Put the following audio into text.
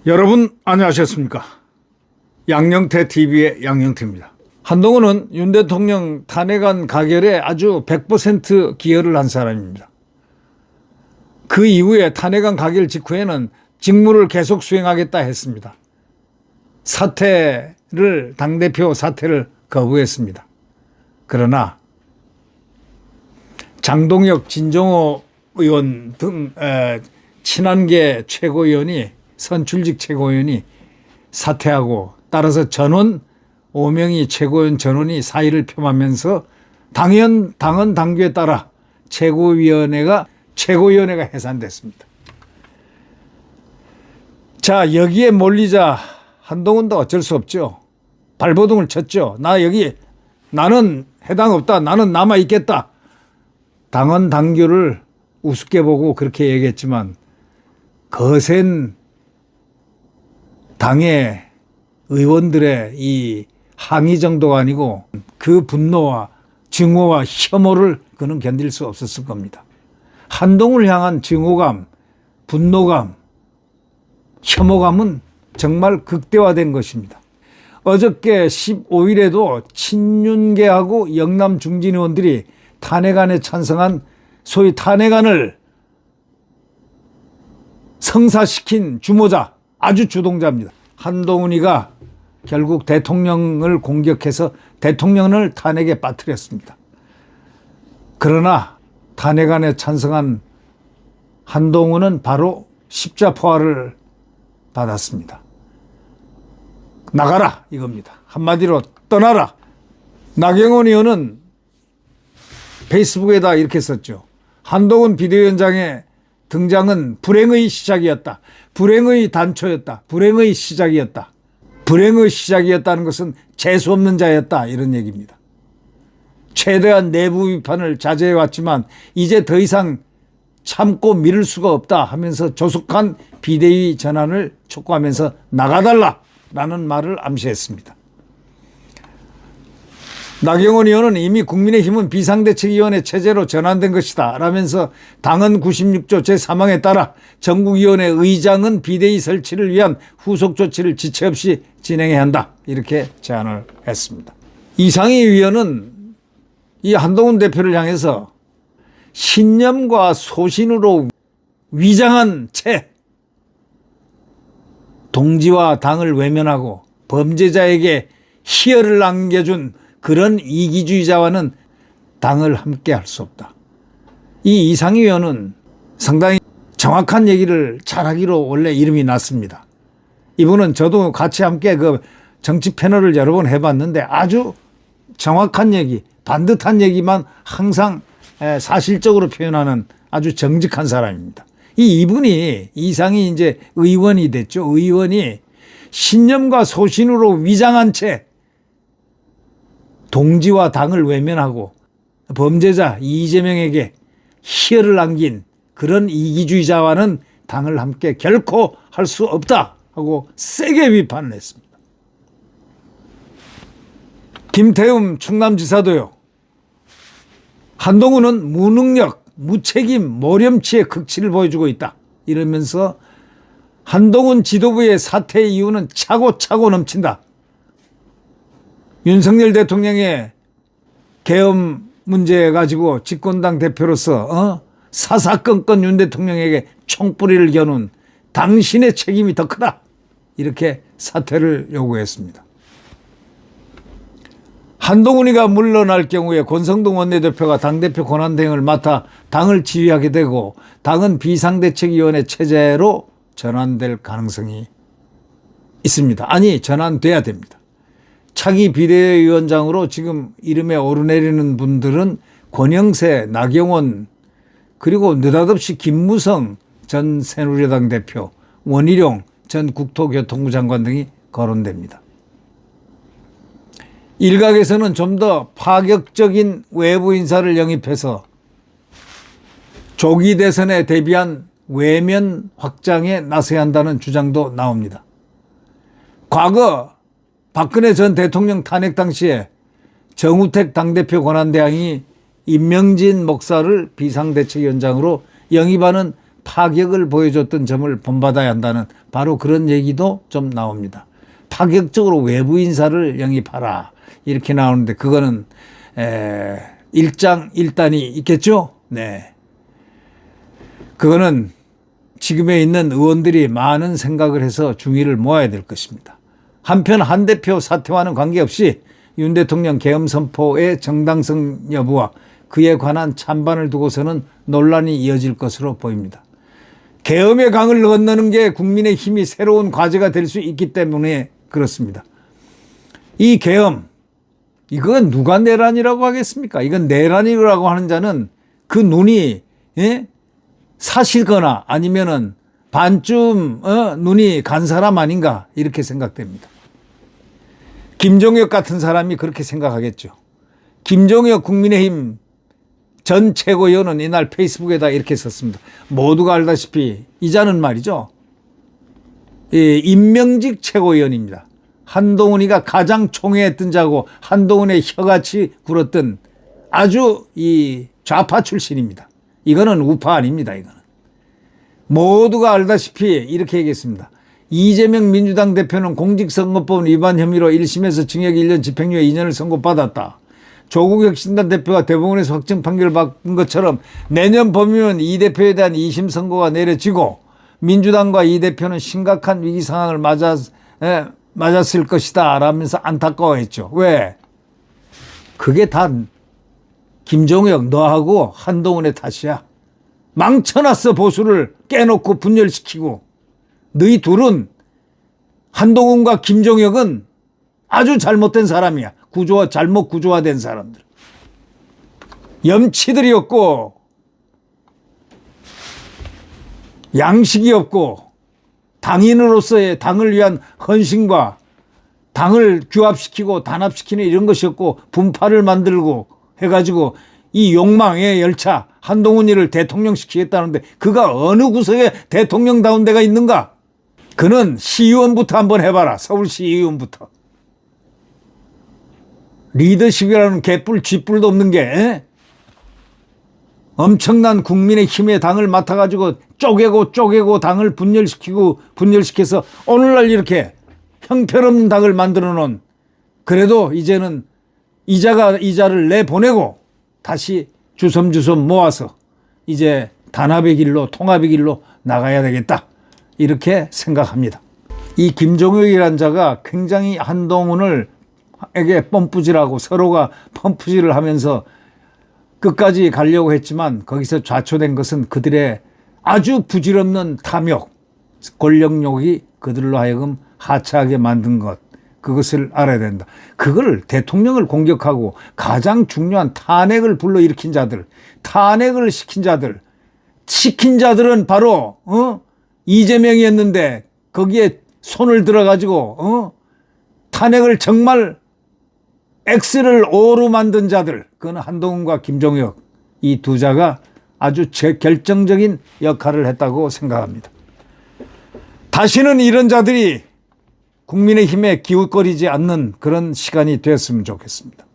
여러분 안녕하셨습니까? 양영태 TV의 양영태입니다. 한동훈은 윤 대통령 탄핵안 가결에 아주 100% 기여를 한 사람입니다. 그 이후에 탄핵안 가결 직후에는 직무를 계속 수행하겠다 했습니다. 당대표 사퇴를 거부했습니다. 그러나 장동혁, 진정호 의원 등 친한계 최고위원이 선출직 최고위원이 사퇴하고 따라서 전원 5명이 최고위원 전원이 사의를 표하면서 당원 당규에 따라 최고위원회가 해산됐습니다. 자, 여기에 몰리자 한동훈도 어쩔 수 없죠. 발버둥을 쳤죠. 나는 해당 없다. 나는 남아 있겠다. 당원 당규를 우습게 보고 그렇게 얘기했지만 거센 당의 의원들의 이 항의 정도가 아니고 그 분노와 증오와 혐오를 그는 견딜 수 없었을 겁니다. 한동훈을 향한 증오감, 분노감, 혐오감은 정말 극대화된 것입니다. 어저께 15일에도 친윤계하고 영남 중진 의원들이 탄핵안에 찬성한 소위 탄핵안을 성사시킨 주모자, 아주 주동자입니다. 한동훈이가 결국 대통령을 공격해서 대통령을 탄핵에 빠뜨렸습니다. 그러나 탄핵안에 찬성한 한동훈은 바로 십자포화를 받았습니다. 나가라 이겁니다. 한마디로 떠나라. 나경원 의원은 페이스북에다 이렇게 썼죠. 한동훈 비대위원장의 등장은 불행의 시작이었다. 불행의 단초였다. 불행의 시작이었다. 불행의 시작이었다는 것은 재수없는 자였다. 이런 얘기입니다. 최대한 내부 비판을 자제해왔지만 이제 더 이상 참고 미룰 수가 없다 하면서 조속한 비대위 전환을 촉구하면서 나가달라라는 말을 암시했습니다. 나경원 의원은 이미 국민의힘은 비상대책위원회 체제로 전환된 것이다 라면서 당헌 96조 제3항에 따라 전국위원회 의장은 비대위 설치를 위한 후속 조치를 지체 없이 진행해야 한다 이렇게 제안을 했습니다. 이상희 위원은 이 한동훈 대표를 향해서 신념과 소신으로 위장한 채 동지와 당을 외면하고 범죄자에게 희열을 안겨준 그런 이기주의자와는 당을 함께 할 수 없다. 이 이상희 의원은 상당히 정확한 얘기를 잘하기로 원래 이름이 났습니다. 이분은 저도 같이 함께 그 정치 패널을 여러 번 해봤는데 아주 정확한 얘기, 반듯한 얘기만 항상 사실적으로 표현하는 아주 정직한 사람입니다. 이분이 이상희 이제 의원이 됐죠. 의원이 신념과 소신으로 위장한 채 동지와 당을 외면하고 범죄자 이재명에게 희열을 안긴 그런 이기주의자와는 당을 함께 결코 할 수 없다 하고 세게 비판을 했습니다. 김태흠 충남지사도요. 한동훈은 무능력, 무책임, 모렴치의 극치를 보여주고 있다. 이러면서 한동훈 지도부의 사퇴 이유는 차고차고 넘친다. 윤석열 대통령의 계엄 문제 가지고 집권당 대표로서 사사건건 윤 대통령에게 총뿌리를 겨눈 당신의 책임이 더 크다. 이렇게 사퇴를 요구했습니다. 한동훈이가 물러날 경우에 권성동 원내대표가 당대표 권한대행을 맡아 당을 지휘하게 되고 당은 비상대책위원회 체제로 전환될 가능성이 있습니다. 아니, 전환돼야 됩니다. 차기 비대위원장으로 지금 이름에 오르내리는 분들은 권영세, 나경원, 그리고 느닷없이 김무성 전 새누리당 대표, 원희룡 전 국토교통부 장관 등이 거론됩니다. 일각에서는 좀 더 파격적인 외부 인사를 영입해서 조기 대선에 대비한 외면 확장에 나서야 한다는 주장도 나옵니다. 과거 박근혜 전 대통령 탄핵 당시에 정우택 당대표 권한대행이 임명진 목사를 비상대책위원장으로 영입하는 파격을 보여줬던 점을 본받아야 한다는 바로 그런 얘기도 좀 나옵니다. 파격적으로 외부 인사를 영입하라 이렇게 나오는데 그거는 일장일단이 있겠죠. 네, 그거는 지금에 있는 의원들이 많은 생각을 해서 중의를 모아야 될 것입니다. 한편 한 대표 사퇴와는 관계없이 윤 대통령 계엄 선포의 정당성 여부와 그에 관한 찬반을 두고서는 논란이 이어질 것으로 보입니다. 계엄의 강을 건너는 게 국민의힘이 새로운 과제가 될 수 있기 때문에 그렇습니다. 이 계엄, 이건 누가 내란이라고 하겠습니까? 이건 내란이라고 하는 자는 그 눈이 사실거나 아니면은 반쯤 눈이 간 사람 아닌가 이렇게 생각됩니다. 김종혁 같은 사람이 그렇게 생각하겠죠. 김종혁 국민의힘 전 최고위원은 이날 페이스북에다 이렇게 썼습니다. 모두가 알다시피 이 자는 말이죠. 임명직 최고위원입니다. 한동훈이가 가장 총애했던 자고 한동훈의 혀같이 굴었던 아주 이 좌파 출신입니다. 이거는 우파 아닙니다. 이거는. 모두가 알다시피 이렇게 얘기했습니다. 이재명 민주당 대표는 공직선거법 위반 혐의로 1심에서 징역 1년 집행유예 2년을 선고받았다. 조국 혁신단 대표가 대법원에서 확정 판결을 받은 것처럼 내년 봄이면 이 대표에 대한 2심 선고가 내려지고 민주당과 이 대표는 심각한 위기 상황을 맞았을 것이다 라면서 안타까워했죠. 왜? 그게 다 김종혁 너하고 한동훈의 탓이야. 망쳐놨어. 보수를 깨놓고 분열시키고. 너희 둘은 한동훈과 김종혁은 아주 잘못된 사람이야. 잘못 구조화된 사람들. 염치들이 없고 양식이 없고 당인으로서의 당을 위한 헌신과 당을 규합시키고 단합시키는 이런 것이 없고 분파를 만들고 해가지고 이 욕망의 열차 한동훈이를 대통령시키겠다는데 그가 어느 구석에 대통령다운 데가 있는가? 그는 시의원부터 한번 해봐라. 서울시의원부터. 리더십이라는 개뿔 쥐뿔도 없는 게 엄청난 국민의 힘의 당을 맡아가지고 쪼개고 당을 분열시켜서 오늘날 이렇게 형편없는 당을 만들어 놓은 그래도 이제는 이자를 내보내고 다시 주섬주섬 모아서 이제 단합의 길로 통합의 길로 나가야 되겠다 이렇게 생각합니다. 이 김종혁이라는 자가 굉장히 한동훈에게 펌프질하고 서로가 펌프질을 하면서 끝까지 가려고 했지만 거기서 좌초된 것은 그들의 아주 부질없는 탐욕, 권력욕이 그들로 하여금 하차하게 만든 것. 그것을 알아야 된다. 그걸 대통령을 공격하고 가장 중요한 탄핵을 불러일으킨 자들, 탄핵을 시킨 자들은 바로 이재명이었는데 거기에 손을 들어가지고 탄핵을 정말 X를 O로 만든 자들, 그건 한동훈과 김종혁 이 두 자가 아주 결정적인 역할을 했다고 생각합니다. 다시는 이런 자들이 국민의힘에 기웃거리지 않는 그런 시간이 되었으면 좋겠습니다.